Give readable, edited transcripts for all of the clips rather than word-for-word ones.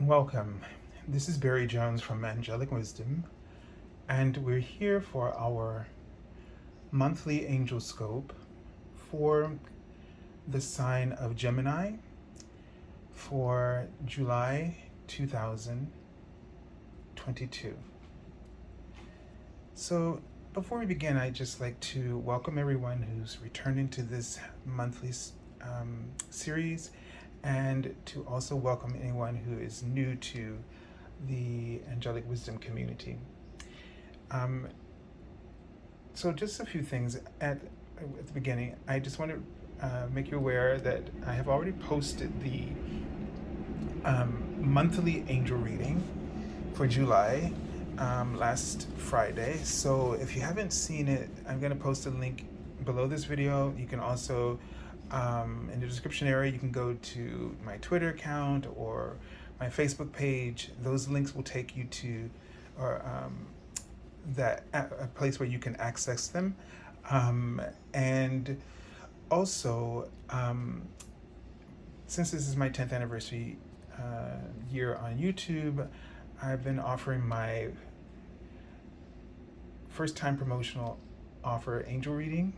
Welcome. This is Barry Jones from Angelic Wisdom, and we're here for our monthly Angelscope for the sign of Gemini for July 2022. So, before we begin, I'd just like to welcome everyone who's returning to this monthly series, and to also welcome anyone who is new to the Angelic Wisdom community. So just a few things at the beginning. I just want to make you aware that I have already posted the monthly angel reading for July last Friday. So if you haven't seen it, I'm going to post a link below this video. You can also in the description area, you can go to my Twitter account or my Facebook page. Those links will take you to a place where you can access them. And also, since this is my 10th anniversary year on YouTube, I've been offering my first time promotional offer, angel reading,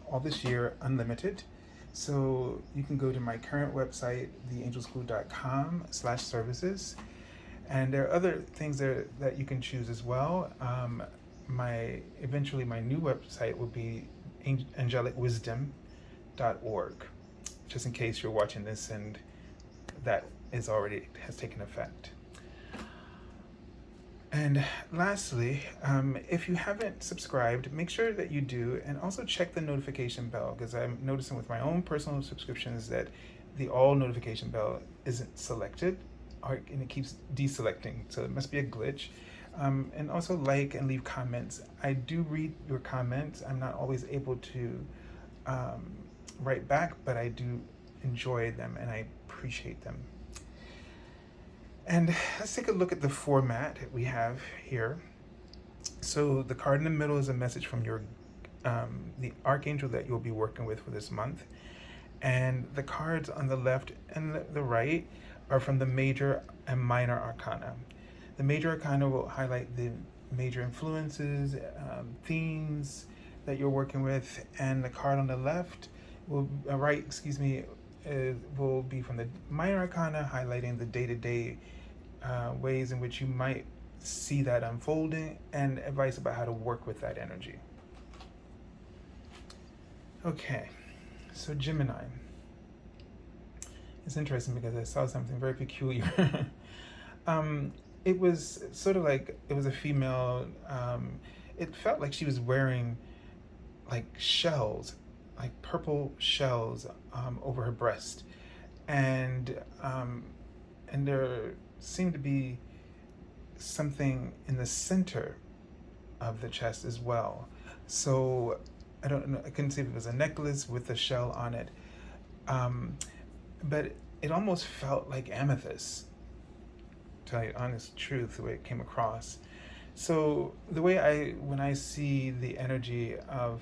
all this year, unlimited. So you can go to my current website, theangelschool.com/services, and there are other things there that you can choose as well. Eventually my new website will be angelicwisdom.org, just in case you're watching this and that has taken effect. And lastly, if you haven't subscribed, make sure that you do, and also check the notification bell, because I'm noticing with my own personal subscriptions that the all notification bell isn't selected, and it keeps deselecting, so it must be a glitch. And also like and leave comments. I do read your comments. I'm not always able to write back, but I do enjoy them and I appreciate them. And let's take a look at the format we have here. So the card in the middle is a message from the Archangel that you'll be working with for this month. And the cards on the left and the right are from the Major and Minor Arcana. The Major Arcana will highlight the major influences, themes that you're working with, and the card on the left will be from the Minor Arcana, highlighting the day-to-day ways in which you might see that unfolding, and advice about how to work with that energy. Okay, so Gemini. It's interesting because I saw something very peculiar. It was sort of like, it was a female, it felt like she was wearing like shells, like purple shells over her breast. And there seemed to be something in the center of the chest as well. So I don't know, I couldn't see if it was a necklace with a shell on it. But it almost felt like amethyst, to tell you the honest truth, the way it came across. So the way when I see the energy of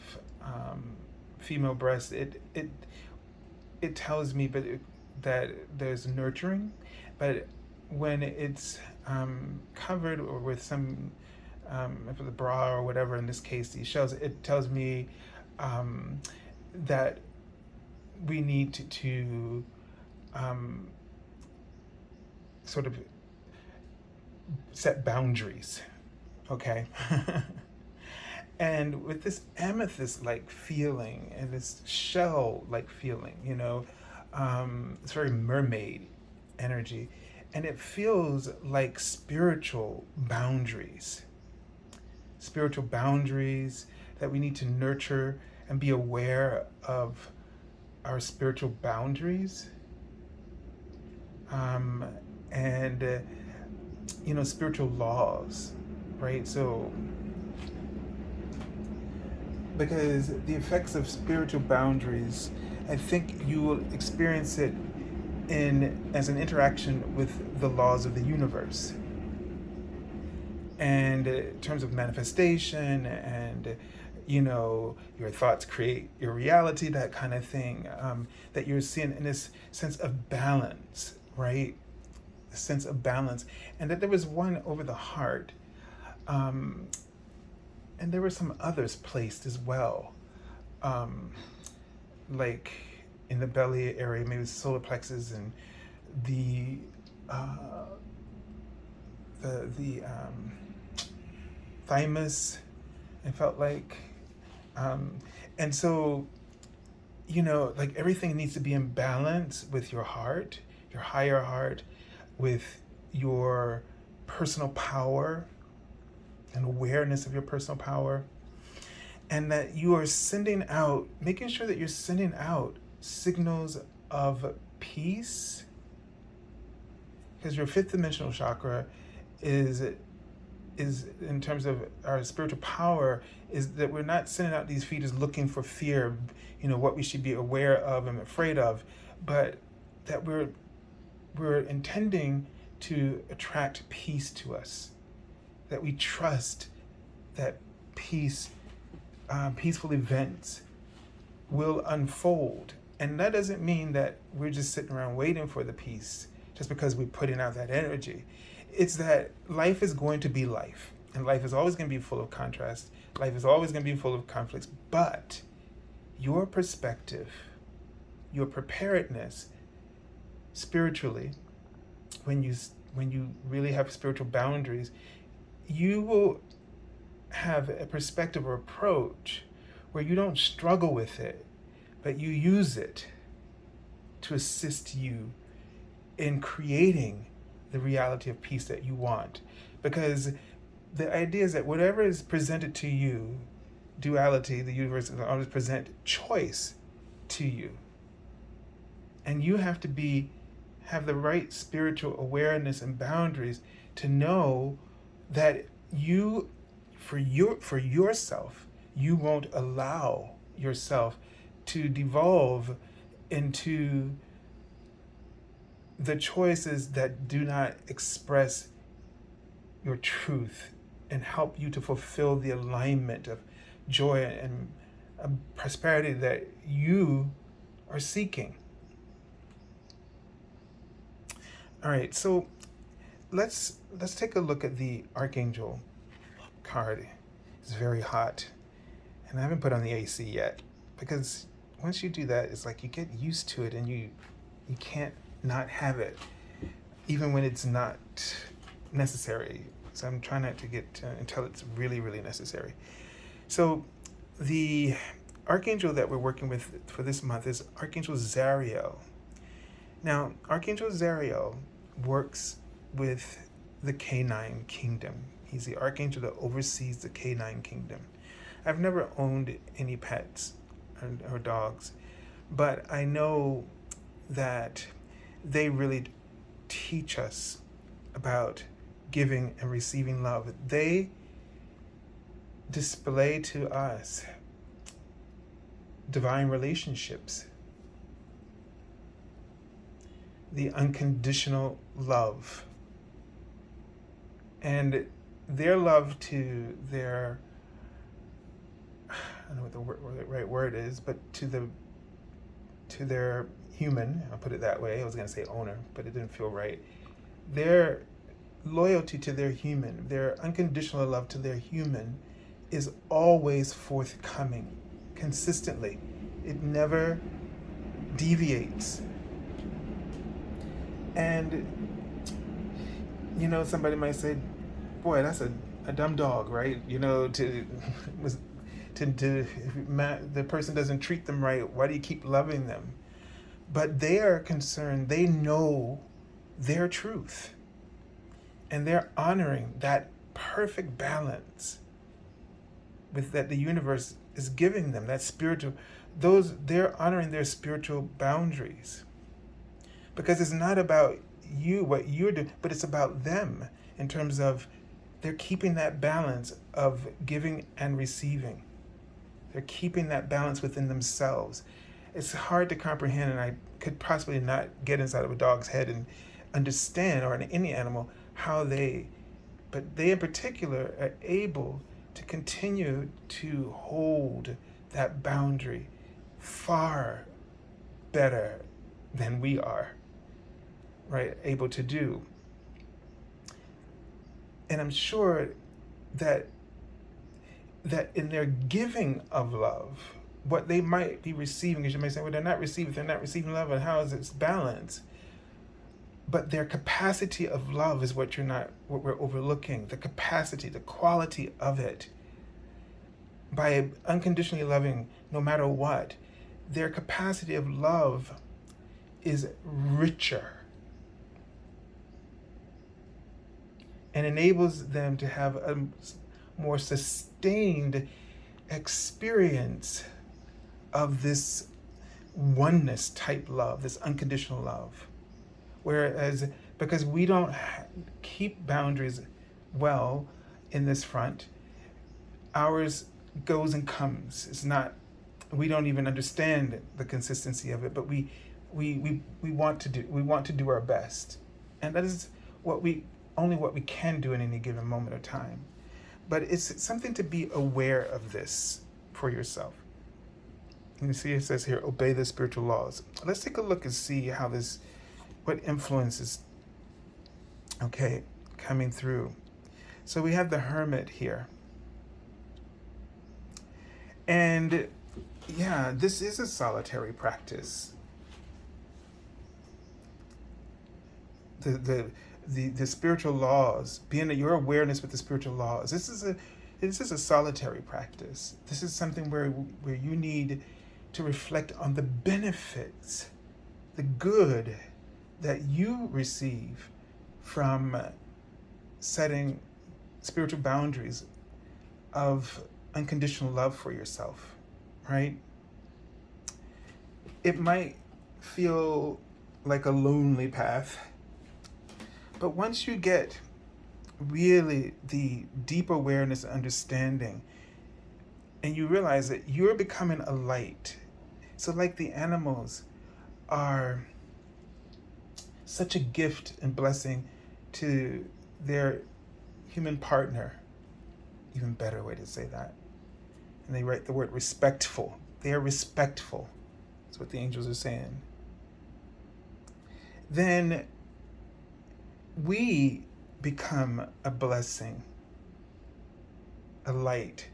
female breast, it tells me that there's nurturing, but when it's covered or with some the bra or whatever, in this case these shells, it tells me that we need to sort of set boundaries, okay? And with this amethyst-like feeling and this shell-like feeling, it's very mermaid energy, and it feels like spiritual boundaries that we need to nurture and be aware of our spiritual boundaries, and spiritual laws, right? So because the effects of spiritual boundaries, I think you will experience it as an interaction with the laws of the universe, and in terms of manifestation, and your thoughts create your reality, that kind of thing, that you're seeing in this sense of balance, right? the sense of balance, and that there was one over the heart, and there were some others placed as well, like in the belly area, maybe solar plexus and the thymus. I felt like, and so, like everything needs to be in balance with your heart, your higher heart, with your personal power and awareness of your personal power, and that you are sending out, making sure that you're sending out signals of peace, because your fifth dimensional chakra is in terms of our spiritual power, is that we're not sending out these feeders looking for fear, what we should be aware of and afraid of, but that we're intending to attract peace to us, that we trust that peaceful events will unfold. And that doesn't mean that we're just sitting around waiting for the peace just because we're putting out that energy. It's that life is going to be life, and life is always going to be full of contrast. Life is always going to be full of conflicts, but your perspective, your preparedness spiritually, when you really have spiritual boundaries, you will have a perspective or approach where you don't struggle with it, but you use it to assist you in creating the reality of peace that you want. Because the idea is that whatever is presented to you, duality, the universe will always present choice to you. And you have to have the right spiritual awareness and boundaries to know that you, for yourself, you won't allow yourself to devolve into the choices that do not express your truth and help you to fulfill the alignment of joy and prosperity that you are seeking. All right, so let's take a look at the Archangel card. It's very hot, and I haven't put on the AC yet, because once you do that, it's like you get used to it and you can't not have it, even when it's not necessary. So I'm trying not to get until it's really, really necessary. So the Archangel that we're working with for this month is Archangel Zariel. Now, Archangel Zariel works with the canine kingdom. He's the Archangel that oversees the canine kingdom. I've never owned any pets or dogs, but I know that they really teach us about giving and receiving love. They display to us divine relationships, the unconditional love, and their love to their, I don't know what the right word is, but to their human, I'll put it that way. I was going to say owner, but it didn't feel right. Their loyalty to their human, their unconditional love to their human is always forthcoming, consistently. It never deviates. And, somebody might say, boy, that's a dumb dog, right? The person doesn't treat them right. Why do you keep loving them? But they are concerned, they know their truth. And they're honoring that perfect balance that the universe is giving them, that spiritual, they're honoring their spiritual boundaries. Because it's not about you, what you're doing, but it's about them in terms of they're keeping that balance of giving and receiving. They're keeping that balance within themselves. It's hard to comprehend, and I could possibly not get inside of a dog's head and understand, or in any animal, but they in particular are able to continue to hold that boundary far better than we are, right, able to do. And I'm sure that in their giving of love, what they might be receiving, because you might say, well, they're not receiving love, and how is it balanced? But their capacity of love is what we're overlooking. The capacity, the quality of it. By unconditionally loving no matter what, their capacity of love is richer and enables them to have a more sustained experience of this oneness type love, this unconditional love. Whereas, because we don't keep boundaries well in this front, ours goes and comes. It's not, we don't even understand the consistency of it, but we want to do our best. And that is only what we can do in any given moment of time. But it's something to be aware of this for yourself. And you see it says here, obey the spiritual laws. Let's take a look and see what influences, coming through. So we have the Hermit here. And yeah, this is a solitary practice. The spiritual laws, being your awareness with the spiritual laws, this is a solitary practice. This is something where you need to reflect on the benefits, the good that you receive from setting spiritual boundaries of unconditional love for yourself, right? It might feel like a lonely path, but once you get really the deep awareness and understanding, and you realize that you're becoming a light. So like the animals are such a gift and blessing to their human partner, even better way to say that. And they write the word respectful. They are respectful. That's what the angels are saying. Then we become a blessing, a light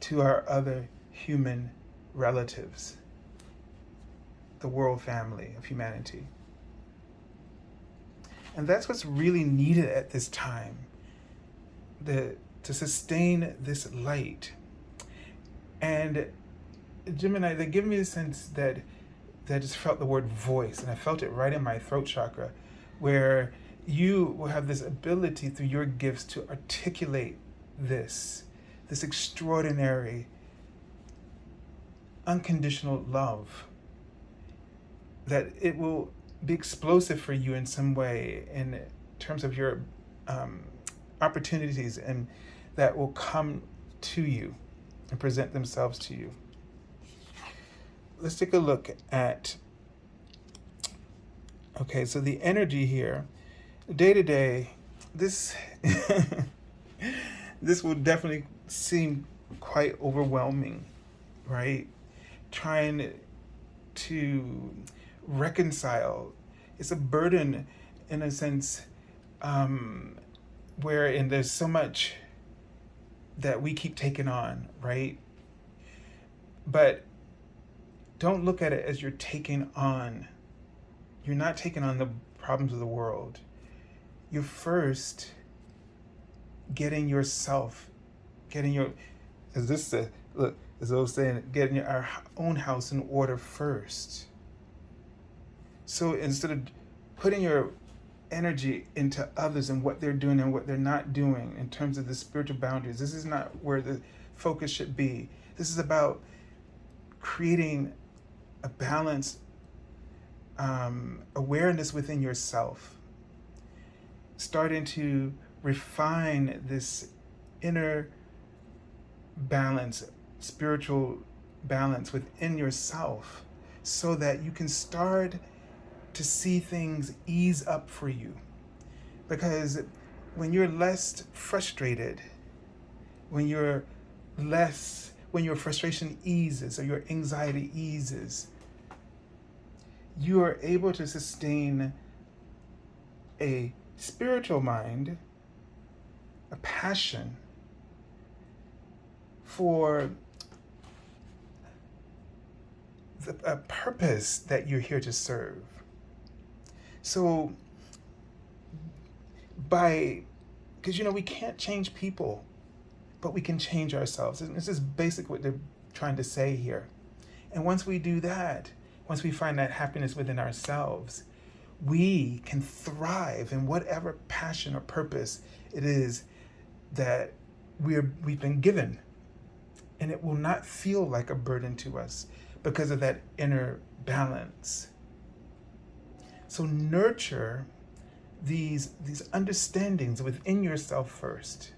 to our other human relatives, the world family of humanity. And that's what's really needed at this time, to sustain this light. And Gemini, they give me the sense that I just felt the word voice, and I felt it right in my throat chakra, where you will have this ability through your gifts to articulate this extraordinary, unconditional love, that it will be explosive for you in some way in terms of your opportunities, and that will come to you and present themselves to you. Let's take a look at, so the energy here, day to day, this this will definitely seem quite overwhelming, right? Trying to reconcile. It's a burden in a sense, wherein there's so much that we keep taking on, right? But don't look at it as you're taking on. You're not taking on the problems of the world. You're first getting yourself, as I was saying, getting our own house in order first. So instead of putting your energy into others and what they're doing and what they're not doing in terms of the spiritual boundaries, this is not where the focus should be. This is about creating a balanced awareness within yourself, starting to refine this inner balance, spiritual balance within yourself, so that you can start to see things ease up for you. Because when you're less frustrated, when your frustration eases or your anxiety eases, you are able to sustain a spiritual mind a passion for a purpose that you're here to serve. So because we can't change people, but we can change ourselves. And this is basic what they're trying to say here. And once we do that, once we find that happiness within ourselves, we can thrive in whatever passion or purpose it is that we've been given. And it will not feel like a burden to us because of that inner balance. So nurture these understandings within yourself first,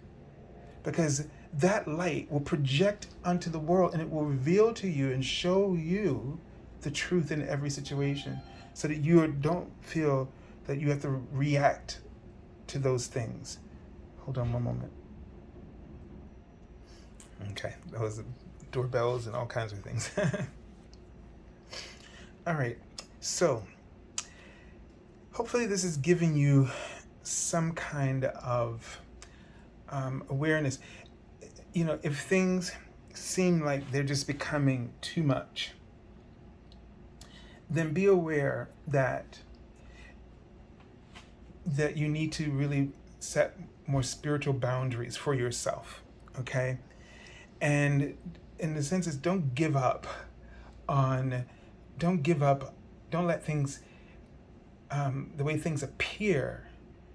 because that light will project onto the world, and it will reveal to you and show you the truth in every situation, so that you don't feel that you have to react to those things. Hold on one moment. Okay, that was doorbells and all kinds of things. All right, so hopefully this is giving you some kind of awareness. If things seem like they're just becoming too much, then be aware that you need to really set more spiritual boundaries for yourself, okay? And in the sense is don't let things, the way things appear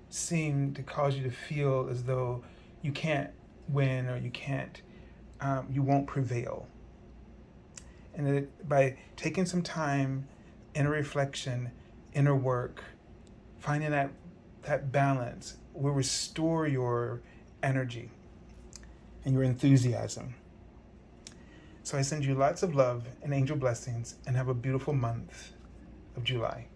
seem to cause you to feel as though you can't win, or you won't prevail. And that by taking some time, inner reflection, inner work, finding that balance will restore your energy and your enthusiasm. So I send you lots of love and angel blessings, and have a beautiful month of July.